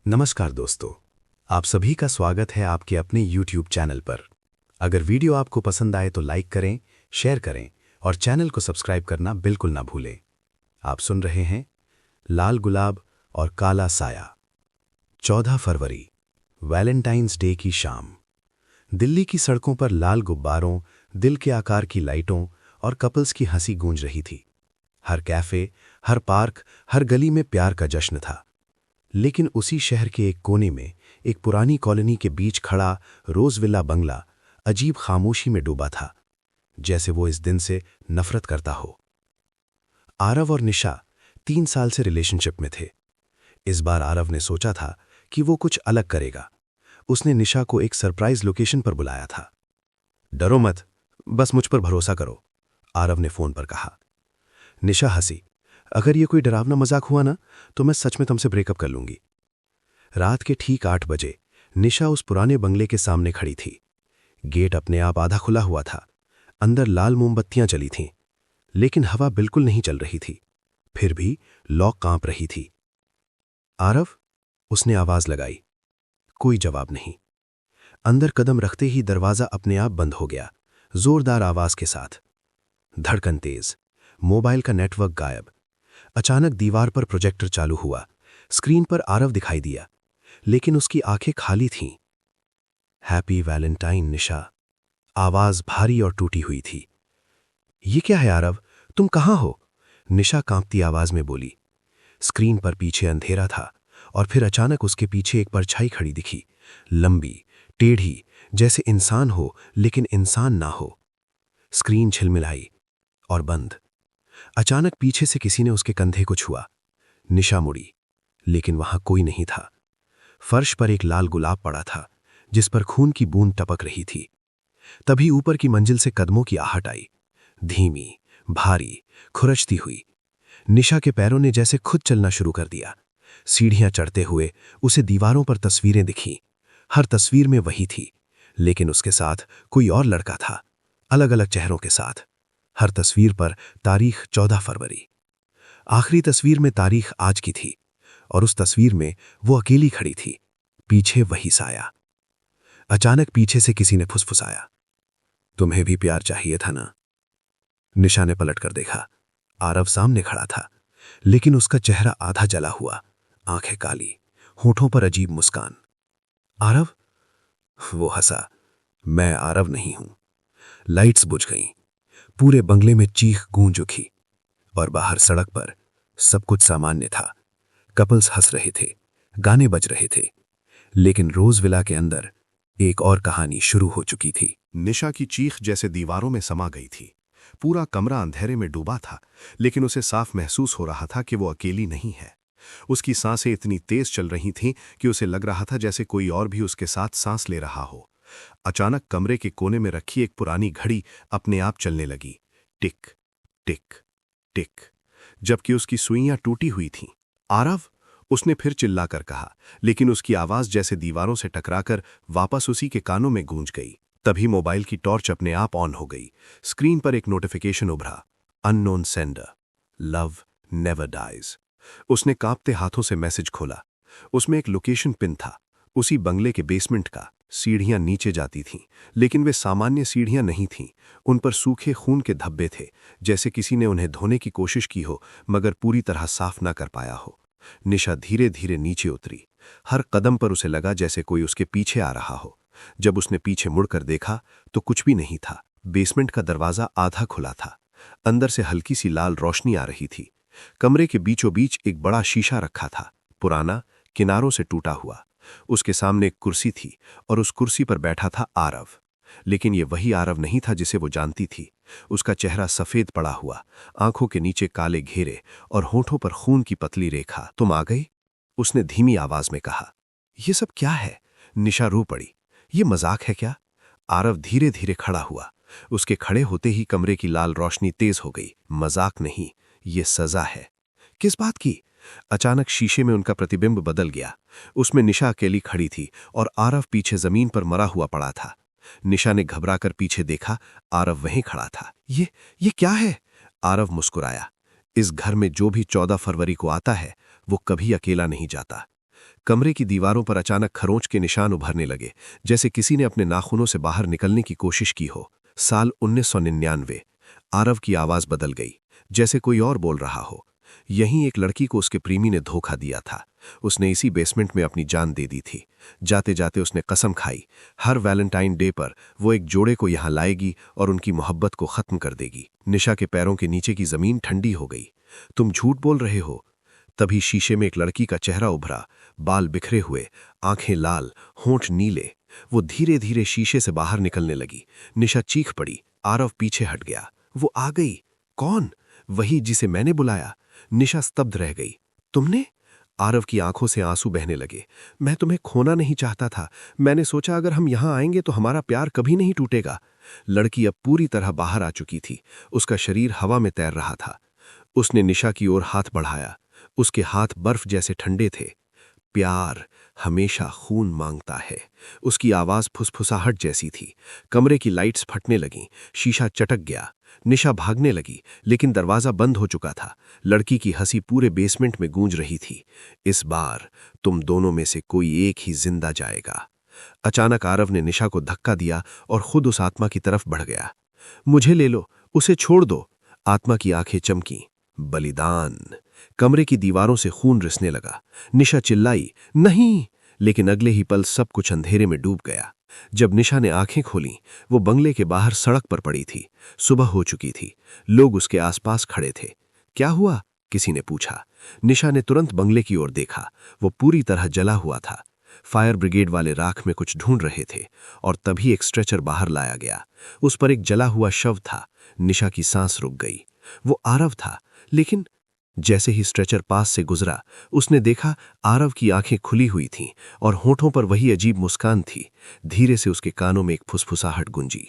नमस्कार दोस्तों, आप सभी का स्वागत है आपके अपने YouTube चैनल पर। अगर वीडियो आपको पसंद आए तो लाइक करें, शेयर करें और चैनल को सब्सक्राइब करना बिल्कुल ना भूलें। आप सुन रहे हैं लाल गुलाब और काला साया। 14 फरवरी, वैलेंटाइंस डे की शाम। दिल्ली की सड़कों पर लाल गुब्बारों, दिल के आकार की लाइटों और कपल्स की हंसी गूंज रही थी। हर कैफे, हर पार्क, हर गली में प्यार का जश्न था। लेकिन उसी शहर के एक कोने में, एक पुरानी कॉलोनी के बीच खड़ा रोजविला बंगला अजीब खामोशी में डूबा था, जैसे वो इस दिन से नफरत करता हो। आरव और निशा 3 साल से रिलेशनशिप में थे। इस बार आरव ने सोचा था कि वो कुछ अलग करेगा। उसने निशा को एक सरप्राइज लोकेशन पर बुलाया था। डरो मत, बस मुझ पर भरोसा करो, आरव ने फोन पर कहा। निशा हंसी। अगर ये कोई डरावना मजाक हुआ ना, तो मैं सच में तुमसे ब्रेकअप कर लूंगी। रात के ठीक 8 बजे निशा उस पुराने बंगले के सामने खड़ी थी। गेट अपने आप आधा खुला हुआ था। अंदर लाल मोमबत्तियां जली थीं, लेकिन हवा बिल्कुल नहीं चल रही थी। फिर भी लॉक कांप रही थी। आरव, उसने आवाज लगाई। कोई जवाब नहीं। अंदर कदम रखते ही दरवाजा अपने आप बंद हो गया, जोरदार आवाज के साथ। धड़कन तेज, मोबाइल का नेटवर्क गायब। अचानक दीवार पर प्रोजेक्टर चालू हुआ। स्क्रीन पर आरव दिखाई दिया, लेकिन उसकी आंखें खाली थीं। हैप्पी वैलेंटाइन निशा, आवाज भारी और टूटी हुई थी। ये क्या है आरव, तुम कहां हो? निशा कांपती आवाज में बोली। स्क्रीन पर पीछे अंधेरा था और फिर अचानक उसके पीछे एक परछाई खड़ी दिखी, लंबी, टेढ़ी, जैसे इंसान हो लेकिन इंसान ना हो। स्क्रीन झिलमिलाई और बंद। अचानक पीछे से किसी ने उसके कंधे को छुआ। निशा मुड़ी, लेकिन वहां कोई नहीं था। फर्श पर एक लाल गुलाब पड़ा था, जिस पर खून की बूंद टपक रही थी। तभी ऊपर की मंजिल से कदमों की आहट आई, धीमी, भारी, खुरचती हुई। निशा के पैरों ने जैसे खुद चलना शुरू कर दिया। सीढ़ियां चढ़ते हुए उसे दीवारों पर तस्वीरें दिखीं। हर तस्वीर में वही थी, लेकिन उसके साथ कोई और लड़का था, अलग अलग चेहरों के साथ। हर तस्वीर पर तारीख 14 फरवरी। आखिरी तस्वीर में तारीख आज की थी, और उस तस्वीर में वो अकेली खड़ी थी, पीछे वही साया। अचानक पीछे से किसी ने फुसफुसाया, तुम्हें भी प्यार चाहिए था ना? निशा ने पलट कर देखा। आरव सामने खड़ा था, लेकिन उसका चेहरा आधा जला हुआ, आंखें काली, होठों पर अजीब मुस्कान। आरव? वो हंसा। मैं आरव नहीं हूं। लाइट्स बुझ गईं। पूरे बंगले में चीख गूंज उठी, और बाहर सड़क पर सब कुछ सामान्य था। कपल्स हंस रहे थे, गाने बज रहे थे, लेकिन रोजविला के अंदर एक और कहानी शुरू हो चुकी थी। निशा की चीख जैसे दीवारों में समा गई थी। पूरा कमरा अंधेरे में डूबा था, लेकिन उसे साफ महसूस हो रहा था कि वो अकेली नहीं है। उसकी सांसें इतनी तेज चल रही थीं कि उसे लग रहा था जैसे कोई और भी उसके साथ सांस ले रहा हो। अचानक कमरे के कोने में रखी एक पुरानी घड़ी अपने आप चलने लगी, टिक टिक टिक, जबकि उसकी सुइयां टूटी हुई थीं। आरव, उसने फिर चिल्लाकर कहा, लेकिन उसकी आवाज जैसे दीवारों से टकराकर वापस उसी के कानों में गूंज गई। तभी मोबाइल की टॉर्च अपने आप ऑन हो गई। स्क्रीन पर एक नोटिफिकेशन उभरा, unknown sender, love never dies. उसने कांपते हाथों से मैसेज खोला। उसमें एक लोकेशन पिन था, उसी बंगले के बेसमेंट का। सीढ़ियां नीचे जाती थीं, लेकिन वे सामान्य सीढ़ियां नहीं थीं। उन पर सूखे खून के धब्बे थे, जैसे किसी ने उन्हें धोने की कोशिश की हो मगर पूरी तरह साफ ना कर पाया हो। निशा धीरे धीरे नीचे उतरी। हर कदम पर उसे लगा जैसे कोई उसके पीछे आ रहा हो। जब उसने पीछे मुड़कर देखा तो कुछ भी नहीं था। बेसमेंट का दरवाजा आधा खुला था। अंदर से हल्की सी लाल रोशनी आ रही थी। कमरे के बीचों बीच एक बड़ा शीशा रखा था, पुराना, किनारों से टूटा हुआ। उसके सामने एक कुर्सी थी, और उस कुर्सी पर बैठा था आरव। लेकिन ये वही आरव नहीं था जिसे वो जानती थी। उसका चेहरा सफेद पड़ा हुआ, आंखों के नीचे काले घेरे और होठों पर खून की पतली रेखा। तुम आ गई? उसने धीमी आवाज में कहा। ये सब क्या है? निशा रो पड़ी। ये मजाक है क्या? आरव धीरे धीरे खड़ा हुआ। उसके खड़े होते ही कमरे की लाल रोशनी तेज हो गई। मजाक नहीं, ये सजा है। किस बात की? अचानक शीशे में उनका प्रतिबिंब बदल गया। उसमें निशा अकेली खड़ी थी और आरव पीछे जमीन पर मरा हुआ पड़ा था। निशा ने घबराकर पीछे देखा, आरव वहीं खड़ा था। ये क्या है? आरव मुस्कुराया। इस घर में जो भी 14 फरवरी को आता है, वो कभी अकेला नहीं जाता। कमरे की दीवारों पर अचानक खरोंच के निशान उभरने लगे, जैसे किसी ने अपने नाखूनों से बाहर निकलने की कोशिश की हो। साल 1999। आरव की आवाज बदल गई, जैसे कोई और बोल रहा हो। यहीं एक लड़की को उसके प्रेमी ने धोखा दिया था। उसने इसी बेसमेंट में अपनी जान दे दी थी। जाते जाते उसने कसम खाई, हर वैलेंटाइन डे पर वो एक जोड़े को यहां लाएगी और उनकी मोहब्बत को खत्म कर देगी। निशा के पैरों के नीचे की जमीन ठंडी हो गई। तुम झूठ बोल रहे हो। तभी शीशे में एक लड़की का चेहरा उभरा, बाल बिखरे हुए, आंखें लाल, होंठ नीले। वो धीरे धीरे शीशे से बाहर निकलने लगी। निशा चीख पड़ी। आरव पीछे हट गया। वो आ गई। कौन? वही जिसे मैंने बुलाया। निशा स्तब्ध रह गई। तुमने? आरव की आंखों से आंसू बहने लगे। मैं तुम्हें खोना नहीं चाहता था। मैंने सोचा अगर हम यहां आएंगे तो हमारा प्यार कभी नहीं टूटेगा। लड़की अब पूरी तरह बाहर आ चुकी थी। उसका शरीर हवा में तैर रहा था। उसने निशा की ओर हाथ बढ़ाया। उसके हाथ बर्फ जैसे ठंडे थे। प्यार हमेशा खून मांगता है। उसकी आवाज फुसफुसाहट जैसी थी। कमरे की लाइट्स फटने लगीं। शीशा चटक गया। निशा भागने लगी, लेकिन दरवाजा बंद हो चुका था। लड़की की हंसी पूरे बेसमेंट में गूंज रही थी। इस बार तुम दोनों में से कोई एक ही जिंदा जाएगा। अचानक आरव ने निशा को धक्का दिया और खुद उस आत्मा की तरफ बढ़ गया। मुझे ले लो, उसे छोड़ दो। आत्मा की आंखें चमकी। बलिदान। कमरे की दीवारों से खून रिसने लगा। निशा चिल्लाई, नहीं, लेकिन अगले ही पल सब कुछ अंधेरे में डूब गया। जब निशा ने आंखें खोलीं, वो बंगले के बाहर सड़क पर पड़ी थी। सुबह हो चुकी थी। लोग उसके आसपास खड़े थे। क्या हुआ? किसी ने पूछा। निशा ने तुरंत बंगले की ओर देखा। वो पूरी तरह जला हुआ था। फायर ब्रिगेड वाले राख में कुछ ढूंढ रहे थे और तभी एक स्ट्रेचर बाहर लाया गया। उस पर एक जला हुआ शव था। निशा की सांस रुक गई। वो आरव था, लेकिन जैसे ही स्ट्रेचर पास से गुजरा, उसने देखा आरव की आंखें खुली हुई थीं और होठों पर वही अजीब मुस्कान थी। धीरे से उसके कानों में एक फुसफुसाहट गूंजी।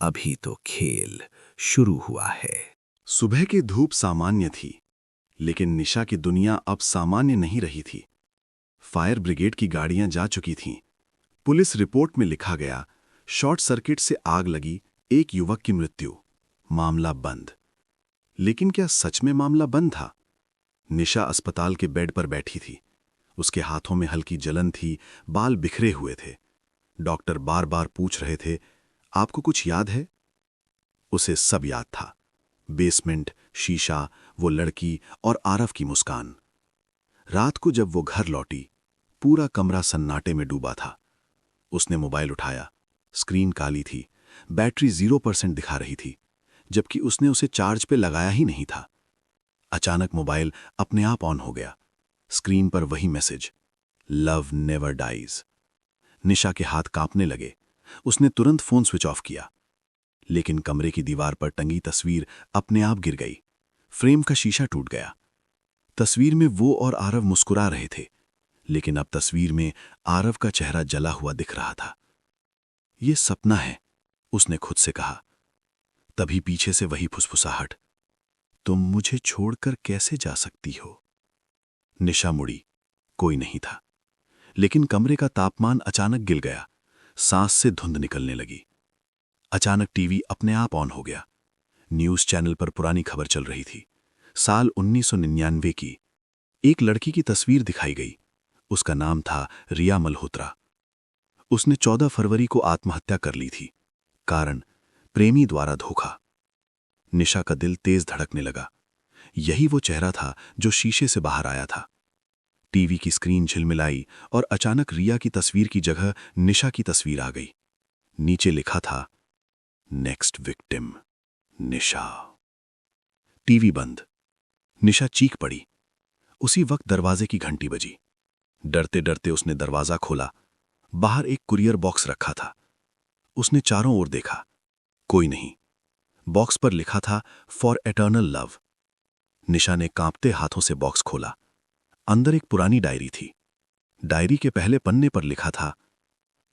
अभी तो खेल शुरू हुआ है। सुबह की धूप सामान्य थी, लेकिन निशा की दुनिया अब सामान्य नहीं रही थी। फायर ब्रिगेड की गाड़ियां जा चुकी थीं। पुलिस रिपोर्ट में लिखा गया, शॉर्ट सर्किट से आग लगी, एक युवक की मृत्यु। मामला बंद। लेकिन क्या सच में मामला बंद था? निशा अस्पताल के बेड पर बैठी थी। उसके हाथों में हल्की जलन थी, बाल बिखरे हुए थे। डॉक्टर बार बार पूछ रहे थे, आपको कुछ याद है? उसे सब याद था। बेसमेंट, शीशा, वो लड़की और आरव की मुस्कान। रात को जब वो घर लौटी, पूरा कमरा सन्नाटे में डूबा था। उसने मोबाइल उठाया। स्क्रीन काली थी, बैटरी 0% दिखा रही थी, जबकि उसने उसे चार्ज पे लगाया ही नहीं था। अचानक मोबाइल अपने आप ऑन हो गया। स्क्रीन पर वही मैसेज, लव नेवर डाइज। निशा के हाथ कांपने लगे। उसने तुरंत फोन स्विच ऑफ किया, लेकिन कमरे की दीवार पर टंगी तस्वीर अपने आप गिर गई। फ्रेम का शीशा टूट गया। तस्वीर में वो और आरव मुस्कुरा रहे थे, लेकिन अब तस्वीर में आरव का चेहरा जला हुआ दिख रहा था। ये सपना है, उसने खुद से कहा। तभी पीछे से वही फुसफुसाहट, तुम मुझे छोड़कर कैसे जा सकती हो? निशा मुड़ी। कोई नहीं था, लेकिन कमरे का तापमान अचानक गिर गया। सांस से धुंध निकलने लगी। अचानक टीवी अपने आप ऑन हो गया। न्यूज चैनल पर पुरानी खबर चल रही थी। साल 1999 की एक लड़की की तस्वीर दिखाई गई। उसका नाम था रिया मल्होत्रा। उसने 14 फरवरी को आत्महत्या कर ली थी। कारण, प्रेमी द्वारा धोखा। निशा का दिल तेज धड़कने लगा। यही वो चेहरा था जो शीशे से बाहर आया था। टीवी की स्क्रीन झिलमिलाई और अचानक रिया की तस्वीर की जगह निशा की तस्वीर आ गई। नीचे लिखा था, नेक्स्ट विक्टिम निशा। टीवी बंद। निशा चीख पड़ी। उसी वक्त दरवाजे की घंटी बजी। डरते डरते उसने दरवाजा खोला। बाहर एक कुरियर बॉक्स रखा था। उसने चारों ओर देखा, कोई नहीं। बॉक्स पर लिखा था, फॉर एटर्नल लव। निशा ने कांपते हाथों से बॉक्स खोला। अंदर एक पुरानी डायरी थी। डायरी के पहले पन्ने पर लिखा था,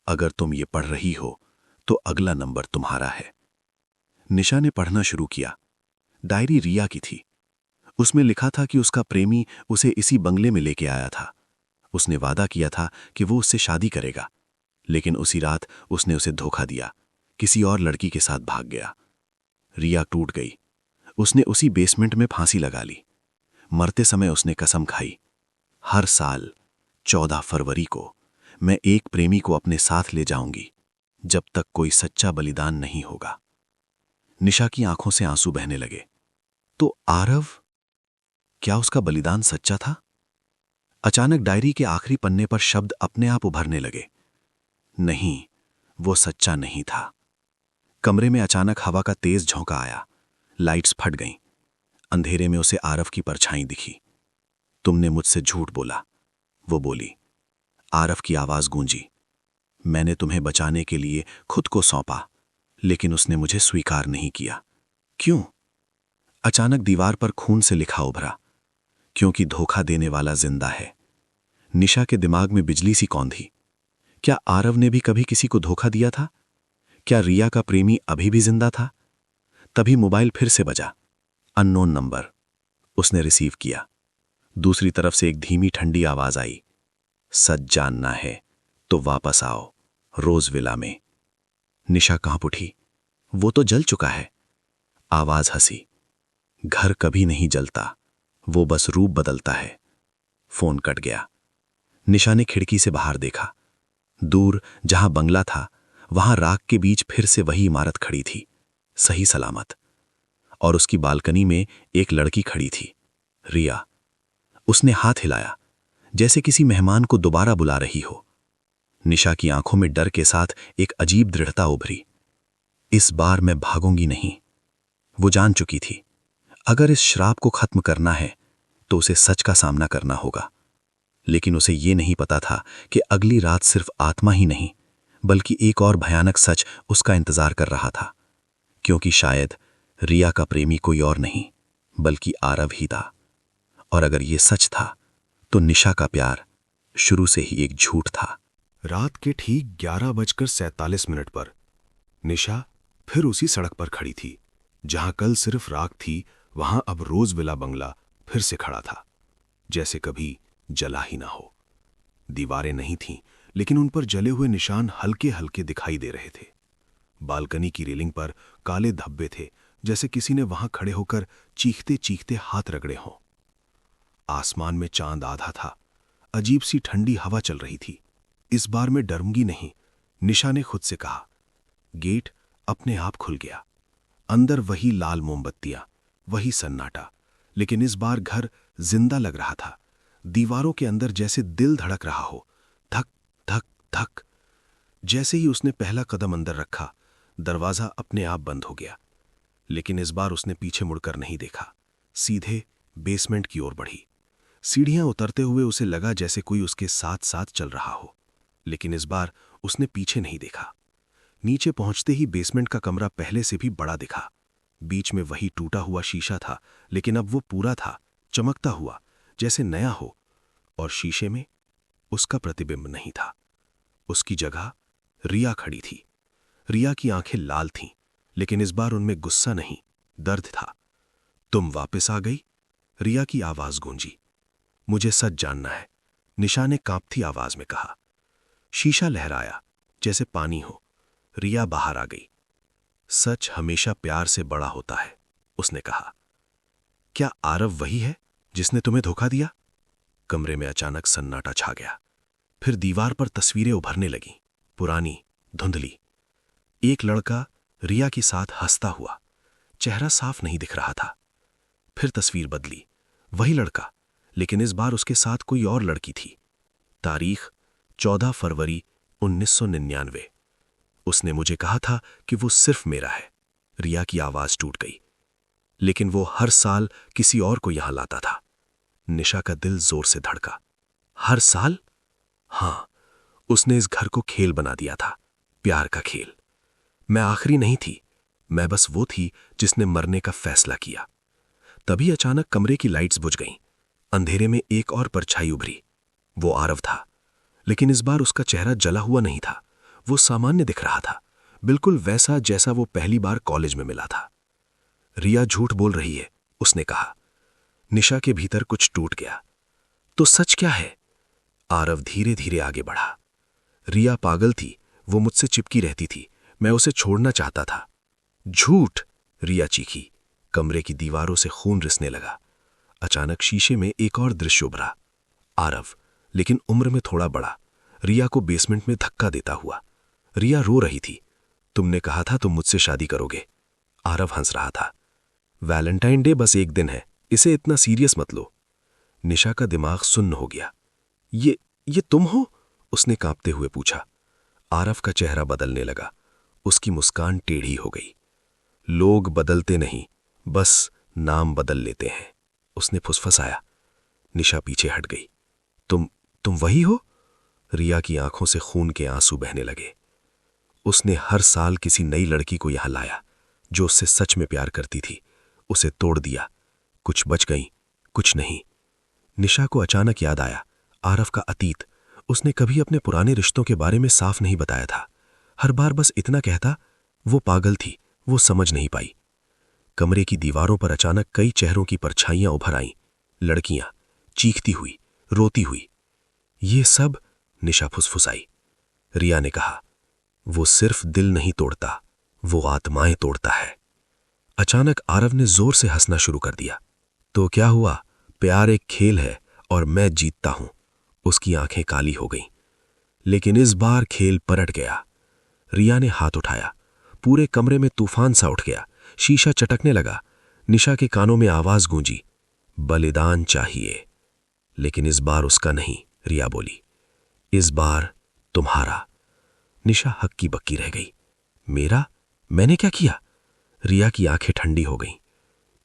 अगर तुम ये पढ़ रही हो तो अगला नंबर तुम्हारा है। निशा ने पढ़ना शुरू किया। डायरी रिया की थी। उसमें लिखा था कि उसका प्रेमी उसे इसी बंगले में लेके आया था। उसने वादा किया था कि वो उससे शादी करेगा, लेकिन उसी रात उसने उसे धोखा दिया। किसी और लड़की के साथ भाग गया। रिया टूट गई। उसने उसी बेसमेंट में फांसी लगा ली। मरते समय उसने कसम खाई, हर साल 14 फरवरी को मैं एक प्रेमी को अपने साथ ले जाऊंगी जब तक कोई सच्चा बलिदान नहीं होगा। निशा की आंखों से आंसू बहने लगे। तो आरव, क्या उसका बलिदान सच्चा था? अचानक डायरी के आखिरी पन्ने पर शब्द अपने आप उभरने लगे। नहीं, वो सच्चा नहीं था। कमरे में अचानक हवा का तेज झोंका आया। लाइट्स फट गईं। अंधेरे में उसे आरव की परछाई दिखी। तुमने मुझसे झूठ बोला, वो बोली। आरव की आवाज गूंजी। मैंने तुम्हें बचाने के लिए खुद को सौंपा, लेकिन उसने मुझे स्वीकार नहीं किया। क्यों? अचानक दीवार पर खून से लिखा उभरा, क्योंकि धोखा देने वाला जिंदा है। निशा के दिमाग में बिजली सी कौंधी। क्या आरव ने भी कभी किसी को धोखा दिया था? क्या रिया का प्रेमी अभी भी जिंदा था? तभी मोबाइल फिर से बजा। Unknown number. उसने रिसीव किया। दूसरी तरफ से एक धीमी ठंडी आवाज आई। सच जानना है तो वापस आओ, रोज विला में। निशा कांप उठी। वो तो जल चुका है। आवाज हंसी। घर कभी नहीं जलता, वो बस रूप बदलता है। फोन कट गया। निशा ने खिड़की से बाहर देखा। दूर जहां बंगला था, वहां राख के बीच फिर से वही इमारत खड़ी थी, सही सलामत। और उसकी बालकनी में एक लड़की खड़ी थी, रिया। उसने हाथ हिलाया, जैसे किसी मेहमान को दोबारा बुला रही हो। निशा की आंखों में डर के साथ एक अजीब दृढ़ता उभरी। इस बार मैं भागूंगी नहीं। वो जान चुकी थी, अगर इस श्राप को खत्म करना है तो उसे सच का सामना करना होगा। लेकिन उसे ये नहीं पता था कि अगली रात सिर्फ आत्मा ही नहीं, बल्कि एक और भयानक सच उसका इंतजार कर रहा था। क्योंकि शायद रिया का प्रेमी कोई और नहीं, बल्कि आरव ही था। और अगर ये सच था, तो निशा का प्यार शुरू से ही एक झूठ था। रात के ठीक 11:47 पर निशा फिर उसी सड़क पर खड़ी थी। जहां कल सिर्फ राख थी, वहां अब रोज विला बंगला फिर से खड़ा था, जैसे कभी जला ही ना हो। दीवारें नहीं थीं, लेकिन उन पर जले हुए निशान हल्के हल्के दिखाई दे रहे थे। बालकनी की रेलिंग पर काले धब्बे थे, जैसे किसी ने वहां खड़े होकर चीखते चीखते हाथ रगड़े हों। आसमान में चांद आधा था। अजीब सी ठंडी हवा चल रही थी। इस बार मैं डरूंगी नहीं, निशा ने खुद से कहा। गेट अपने आप खुल गया। अंदर वही लाल मोमबत्तियां, वही सन्नाटा, लेकिन इस बार घर जिंदा लग रहा था। दीवारों के अंदर जैसे दिल धड़क रहा हो, धक धक धक। जैसे ही उसने पहला कदम अंदर रखा, दरवाजा अपने आप बंद हो गया। लेकिन इस बार उसने पीछे मुड़कर नहीं देखा, सीधे बेसमेंट की ओर बढ़ी। सीढ़ियां उतरते हुए उसे लगा जैसे कोई उसके साथ साथ चल रहा हो, लेकिन इस बार उसने पीछे नहीं देखा। नीचे पहुंचते ही बेसमेंट का कमरा पहले से भी बड़ा दिखा। बीच में वही टूटा हुआ शीशा था, लेकिन अब वो पूरा था, चमकता हुआ, जैसे नया हो। और शीशे में उसका प्रतिबिंब नहीं था। उसकी जगह रिया खड़ी थी। रिया की आंखें लाल थीं, लेकिन इस बार उनमें गुस्सा नहीं, दर्द था। तुम वापस आ गई? रिया की आवाज गूंजी। मुझे सच जानना है, निशा ने कांपती आवाज में कहा। शीशा लहराया, जैसे पानी हो। रिया बाहर आ गई। सच हमेशा प्यार से बड़ा होता है, उसने कहा। क्या आरव वही है जिसने तुम्हें धोखा दिया? कमरे में अचानक सन्नाटा छा गया। फिर दीवार पर तस्वीरें उभरने लगीं, पुरानी, धुंधली। एक लड़का रिया के साथ हंसता हुआ, चेहरा साफ नहीं दिख रहा था। फिर तस्वीर बदली, वही लड़का, लेकिन इस बार उसके साथ कोई और लड़की थी। तारीख 14 फरवरी 1999। उसने मुझे कहा था कि वो सिर्फ मेरा है। रिया की आवाज टूट गई। लेकिन वो हर साल किसी और को यहां लाता था। निशा का दिल जोर से धड़का। हर साल? हां, उसने इस घर को खेल बना दिया था, प्यार का खेल। मैं आखिरी नहीं थी, मैं बस वो थी जिसने मरने का फैसला किया। तभी अचानक कमरे की लाइट्स बुझ गईं। अंधेरे में एक और परछाई उभरी। वो आरव था, लेकिन इस बार उसका चेहरा जला हुआ नहीं था। वो सामान्य दिख रहा था, बिल्कुल वैसा जैसा वो पहली बार कॉलेज में मिला था। रिया झूठ बोल रही है, उसने कहा। निशा के भीतर कुछ टूट गया। तो सच क्या है? आरव धीरे धीरे आगे बढ़ा। रिया पागल थी, वो मुझसे चिपकी रहती थी, मैं उसे छोड़ना चाहता था। झूठ! रिया चीखी। कमरे की दीवारों से खून रिसने लगा। अचानक शीशे में एक और दृश्य उभरा। आरव, लेकिन उम्र में थोड़ा बड़ा, रिया को बेसमेंट में धक्का देता हुआ। रिया रो रही थी। तुमने कहा था तुम मुझसे शादी करोगे। आरव हंस रहा था। वैलेंटाइन डे बस एक दिन है, इसे इतना सीरियस मत लो। निशा का दिमाग सुन्न हो गया। ये तुम हो? उसने कांपते हुए पूछा। आरव का चेहरा बदलने लगा। उसकी मुस्कान टेढ़ी हो गई। लोग बदलते नहीं, बस नाम बदल लेते हैं, उसने फुसफुसाया। निशा पीछे हट गई। तुम वही हो? रिया की आंखों से खून के आंसू बहने लगे। उसने हर साल किसी नई लड़की को यहां लाया जो उससे सच में प्यार करती थी, उसे तोड़ दिया। कुछ बच गई, कुछ नहीं। निशा को अचानक याद आया आरव का अतीत। उसने कभी अपने पुराने रिश्तों के बारे में साफ नहीं बताया था। हर बार बस इतना कहता, वो पागल थी, वो समझ नहीं पाई। कमरे की दीवारों पर अचानक कई चेहरों की परछाइयां उभर आईं। लड़कियां, चीखती हुई, रोती हुई। ये सब, निशा फुसफुसाई। रिया ने कहा, वो सिर्फ दिल नहीं तोड़ता, वो आत्माएं तोड़ता है। अचानक आरव ने जोर से हंसना शुरू कर दिया। तो क्या हुआ? प्यार एक खेल है और मैं जीतता हूं। उसकी आंखें काली हो गईं। लेकिन इस बार खेल पलट गया। रिया ने हाथ उठाया। पूरे कमरे में तूफान सा उठ गया। शीशा चटकने लगा। निशा के कानों में आवाज गूंजी, बलिदान चाहिए। लेकिन इस बार उसका नहीं, रिया बोली। इस बार तुम्हारा। निशा हक्की बक्की रह गई। मेरा? मैंने क्या किया? रिया की आंखें ठंडी हो गईं।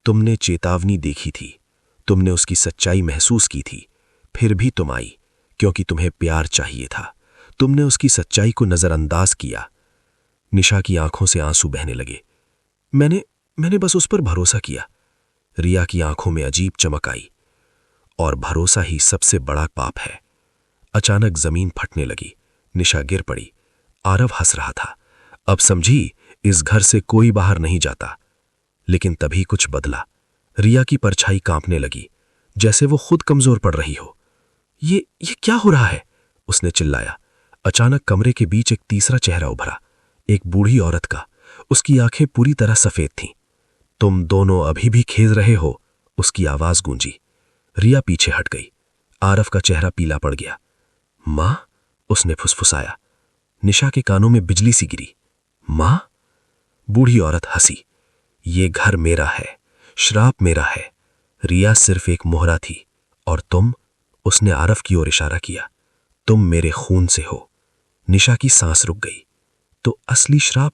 तुमने चेतावनी देखी थी, तुमने उसकी सच्चाई महसूस की थी, फिर भी तुम आई क्योंकि तुम्हें प्यार चाहिए था। तुमने उसकी सच्चाई को नजरअंदाज किया। निशा की आंखों से आंसू बहने लगे। मैंने बस उस पर भरोसा किया। रिया की आंखों में अजीब चमक आई। और भरोसा ही सबसे बड़ा पाप है। अचानक जमीन फटने लगी। निशा गिर पड़ी। आरव हंस रहा था। अब समझी, इस घर से कोई बाहर नहीं जाता। लेकिन तभी कुछ बदला। रिया की परछाई कांपने लगी, जैसे वो खुद कमजोर पड़ रही हो। ये क्या हो रहा है? उसने चिल्लाया। अचानक कमरे के बीच एक तीसरा चेहरा उभरा, एक बूढ़ी औरत का। उसकी आंखें पूरी तरह सफेद थीं। तुम दोनों अभी भी खेल रहे हो? उसकी आवाज गूंजी। रिया पीछे हट गई। आरव का चेहरा पीला पड़ गया। मां? उसने फुसफुसाया। निशा के कानों में बिजली सी गिरी। मां? बूढ़ी औरत हंसी। ये घर मेरा है, श्राप मेरा है। रिया सिर्फ एक मोहरा थी और तुम, उसने आरव की ओर इशारा किया, तुम मेरे खून से हो। निशा की सांस रुक गई। तो असली श्राप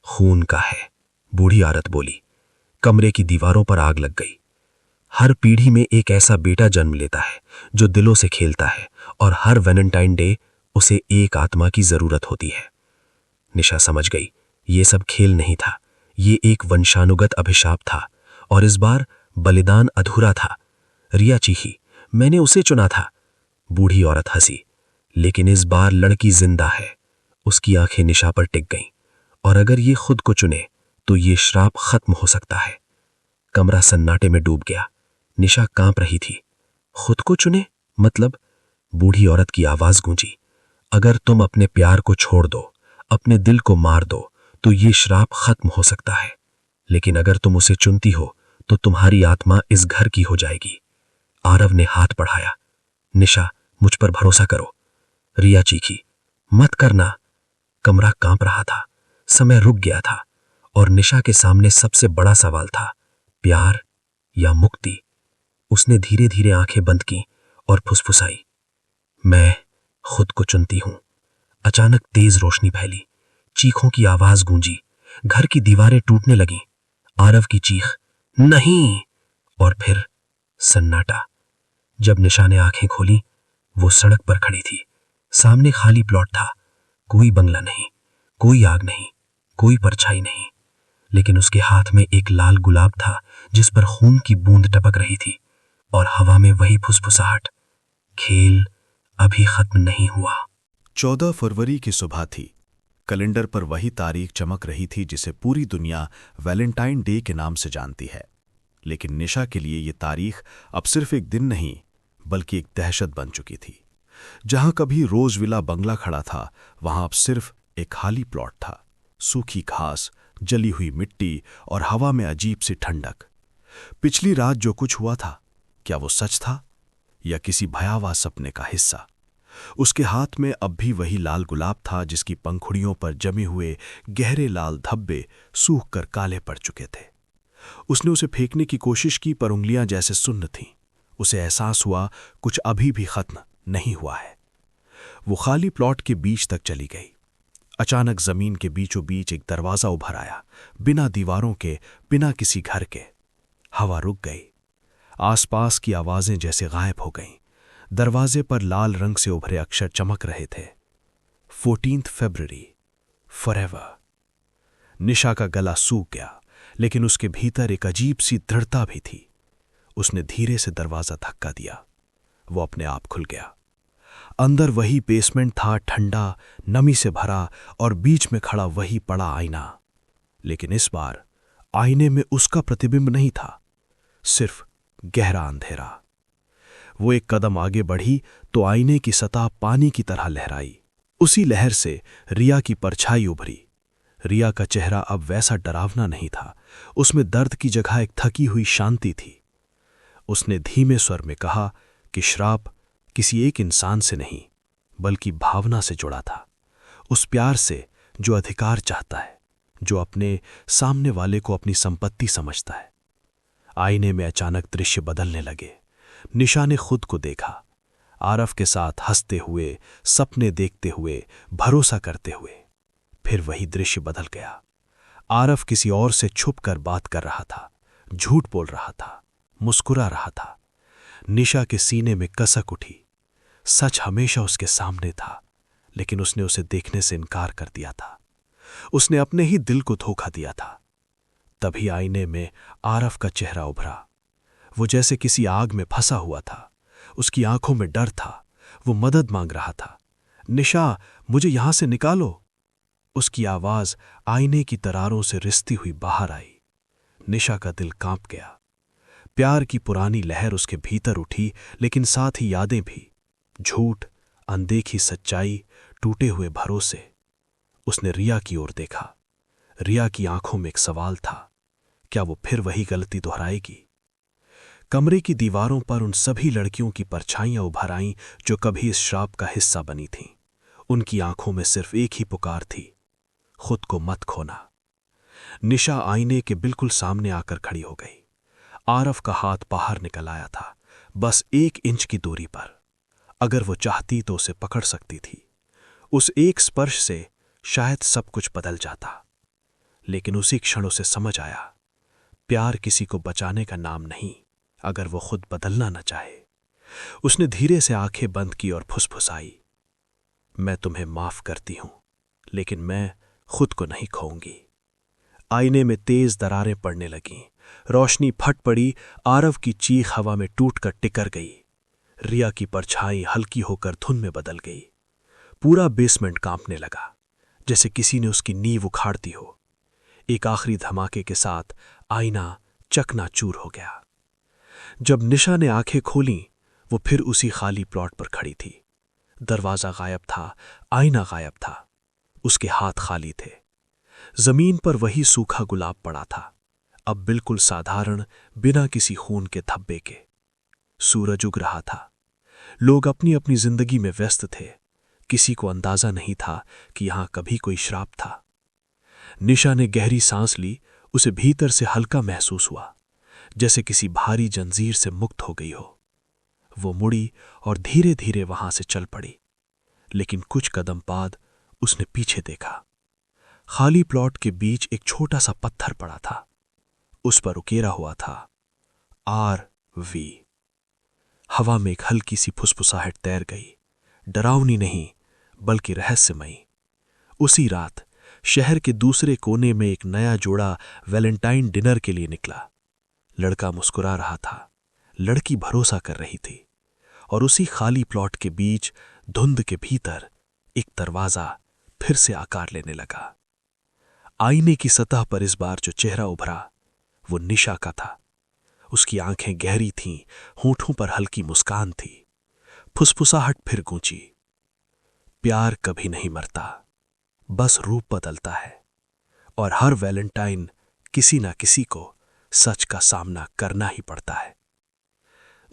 खून का है, बूढ़ी औरत बोली। कमरे की दीवारों पर आग लग गई। हर पीढ़ी में एक ऐसा बेटा जन्म लेता है जो दिलों से खेलता है, और हर वैलेंटाइन डे उसे एक आत्मा की जरूरत होती है। निशा समझ गई, ये सब खेल नहीं था, ये एक वंशानुगत अभिशाप था, और इस बार बलिदान अधूरा था। रिया चीखी, मैंने उसे चुना था। बूढ़ी औरत हंसी। लेकिन इस बार लड़की जिंदा है। उसकी आंखें निशा पर टिक गईं। और अगर ये खुद को चुने तो ये श्राप खत्म हो सकता है। कमरा सन्नाटे में डूब गया। निशा कांप रही थी। खुद को चुने मतलब? बूढ़ी औरत की आवाज गूंजी। अगर तुम अपने प्यार को छोड़ दो, अपने दिल को मार दो, तो ये श्राप खत्म हो सकता है। लेकिन अगर तुम उसे चुनती हो तो तुम्हारी आत्मा इस घर की हो जाएगी। आरव ने हाथ बढ़ाया। निशा, मुझ पर भरोसा करो। रिया चीखी, मत करना। कमरा कांप रहा था। समय रुक गया था और निशा के सामने सबसे बड़ा सवाल था, प्यार या मुक्ति। उसने धीरे धीरे आंखें बंद की और फुसफुसाई, मैं खुद को चुनती हूं। अचानक तेज रोशनी फैली। चीखों की आवाज गूंजी। घर की दीवारें टूटने लगीं। आरव की चीख, नहीं! और फिर सन्नाटा। जब निशा ने आंखें खोली, वो सड़क पर खड़ी थी। सामने खाली प्लॉट था। कोई बंगला नहीं, कोई आग नहीं, कोई परछाई नहीं। लेकिन उसके हाथ में एक लाल गुलाब था जिस पर खून की बूंद टपक रही थी, और हवा में वही फुसफुसाहट, खेल अभी खत्म नहीं हुआ। 14 फरवरी की सुबह थी। कैलेंडर पर वही तारीख चमक रही थी जिसे पूरी दुनिया वैलेंटाइन डे के नाम से जानती है। लेकिन निशा के लिए ये तारीख अब सिर्फ एक दिन नहीं, बल्कि एक दहशत बन चुकी थी। जहां कभी रोज विला बंगला खड़ा था, वहां अब सिर्फ एक खाली प्लॉट था। सूखी घास, जली हुई मिट्टी और हवा में अजीब सी ठंडक। पिछली रात जो कुछ हुआ था, क्या वो सच था या किसी भयावह सपने का हिस्सा। उसके हाथ में अब भी वही लाल गुलाब था जिसकी पंखुड़ियों पर जमे हुए गहरे लाल धब्बे सूख कर काले पड़ चुके थे। उसने उसे फेंकने की कोशिश की पर उंगलियां जैसे सुन्न थीं। उसे एहसास हुआ कुछ अभी भी खत्म नहीं हुआ है। वो खाली प्लॉट के बीच तक चली गई। अचानक जमीन के बीचों बीच एक दरवाजा उभर आया, बिना दीवारों के, बिना किसी घर के। हवा रुक गई। आसपास की आवाजें जैसे गायब हो गईं। दरवाजे पर लाल रंग से उभरे अक्षर चमक रहे थे। 14 फरवरी, फॉरएवर। निशा का गला सूख गया, लेकिन उसके भीतर एक अजीब सी दृढ़ता भी थी। उसने धीरे से दरवाजा धक्का दिया। वो अपने आप खुल गया। अंदर वही बेसमेंट था, ठंडा, नमी से भरा, और बीच में खड़ा वही बड़ा आईना। लेकिन इस बार आईने में उसका प्रतिबिंब नहीं था, सिर्फ गहरा अंधेरा। वो एक कदम आगे बढ़ी तो आईने की सतह पानी की तरह लहराई। उसी लहर से रिया की परछाई उभरी। रिया का चेहरा अब वैसा डरावना नहीं था, उसमें दर्द की जगह एक थकी हुई शांति थी। उसने धीमे स्वर में कहा कि श्राप किसी एक इंसान से नहीं, बल्कि भावना से जुड़ा था। उस प्यार से जो अधिकार चाहता है, जो अपने सामने वाले को अपनी संपत्ति समझता है। आईने में अचानक दृश्य बदलने लगे। निशा ने खुद को देखा, आरफ के साथ हंसते हुए, सपने देखते हुए, भरोसा करते हुए। फिर वही दृश्य बदल गया। आरफ किसी और से छुपकर बात कर रहा था, झूठ बोल रहा था, मुस्कुरा रहा था। निशा के सीने में कसक उठी। सच हमेशा उसके सामने था, लेकिन उसने उसे देखने से इनकार कर दिया था। उसने अपने ही दिल को धोखा दिया था। तभी आईने में आरफ का चेहरा उभरा। वो जैसे किसी आग में फंसा हुआ था। उसकी आंखों में डर था। वो मदद मांग रहा था। निशा, मुझे यहां से निकालो। उसकी आवाज आईने की दरारों से रिसती हुई बाहर आई। निशा का दिल कांप गया। प्यार की पुरानी लहर उसके भीतर उठी, लेकिन साथ ही यादें भी। झूठ, अनदेखी सच्चाई, टूटे हुए भरोसे। उसने रिया की ओर देखा। रिया की आंखों में एक सवाल था, क्या वो फिर वही गलती दोहराएगी? कमरे की दीवारों पर उन सभी लड़कियों की परछाइयां उभर आईं जो कभी इस श्राप का हिस्सा बनी थीं। उनकी आंखों में सिर्फ एक ही पुकार थी, खुद को मत खोना। निशा आईने के बिल्कुल सामने आकर खड़ी हो गई। आरफ का हाथ बाहर निकल आया था, बस 1 इंच की दूरी पर। अगर वो चाहती तो उसे पकड़ सकती थी। उस एक स्पर्श से शायद सब कुछ बदल जाता। लेकिन उसी क्षण उसे समझ आया, प्यार किसी को बचाने का नाम नहीं, अगर वो खुद बदलना न चाहे। उसने धीरे से आंखें बंद की और फुसफुसाई, मैं तुम्हें माफ करती हूं, लेकिन मैं खुद को नहीं खोऊंगी। आईने में तेज दरारें पड़ने लगीं। रोशनी फट पड़ी। आरव की चीख हवा में टूटकर टिकर गई। रिया की परछाई हल्की होकर धुंध में बदल गई। पूरा बेसमेंट कांपने लगा, जैसे किसी ने उसकी नींव उखाड़ दी हो। एक आखिरी धमाके के साथ आईना चकनाचूर हो गया। जब निशा ने आंखें खोलीं, वो फिर उसी खाली प्लॉट पर खड़ी थी। दरवाजा गायब था, आईना गायब था, उसके हाथ खाली थे। जमीन पर वही सूखा गुलाब पड़ा था, अब बिल्कुल साधारण, बिना किसी खून के धब्बे के। सूरज उग रहा था। लोग अपनी अपनी जिंदगी में व्यस्त थे। किसी को अंदाजा नहीं था कि यहां कभी कोई श्राप था। निशा ने गहरी सांस ली। उसे भीतर से हल्का महसूस हुआ, जैसे किसी भारी जंजीर से मुक्त हो गई हो। वो मुड़ी और धीरे धीरे वहां से चल पड़ी। लेकिन कुछ कदम बाद उसने पीछे देखा। खाली प्लॉट के बीच एक छोटा सा पत्थर पड़ा था। उस पर उकेरा हुआ था RV। हवा में एक हल्की सी फुसफुसाहट तैर गई, डरावनी नहीं बल्कि रहस्यमयी। उसी रात शहर के दूसरे कोने में एक नया जोड़ा वैलेंटाइन डिनर के लिए निकला। लड़का मुस्कुरा रहा था, लड़की भरोसा कर रही थी, और उसी खाली प्लॉट के बीच धुंध के भीतर एक दरवाजा फिर से आकार लेने लगा। आईने की सतह पर इस बार जो चेहरा उभरा वो निशा का था। उसकी आंखें गहरी थीं, होठों पर हल्की मुस्कान थी। फुसफुसाहट फिर गूंजी, प्यार कभी नहीं मरता, बस रूप बदलता है, और हर वैलेंटाइन किसी ना किसी को सच का सामना करना ही पड़ता है।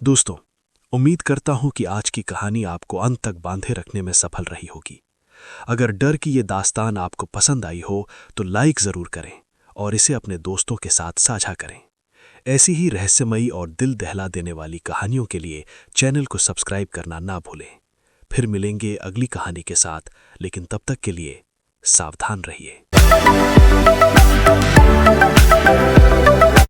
दोस्तों, उम्मीद करता हूं कि आज की कहानी आपको अंत तक बांधे रखने में सफल रही होगी। अगर डर की ये दास्तान आपको पसंद आई हो तो लाइक ज़रूर करें और इसे अपने दोस्तों के साथ साझा करें। ऐसी ही रहस्यमयी और दिल दहला देने वाली कहानियों के लिए चैनल को सब्सक्राइब करना ना भूलें। फिर मिलेंगे अगली कहानी के साथ, लेकिन तब तक के लिए सावधान रहिए।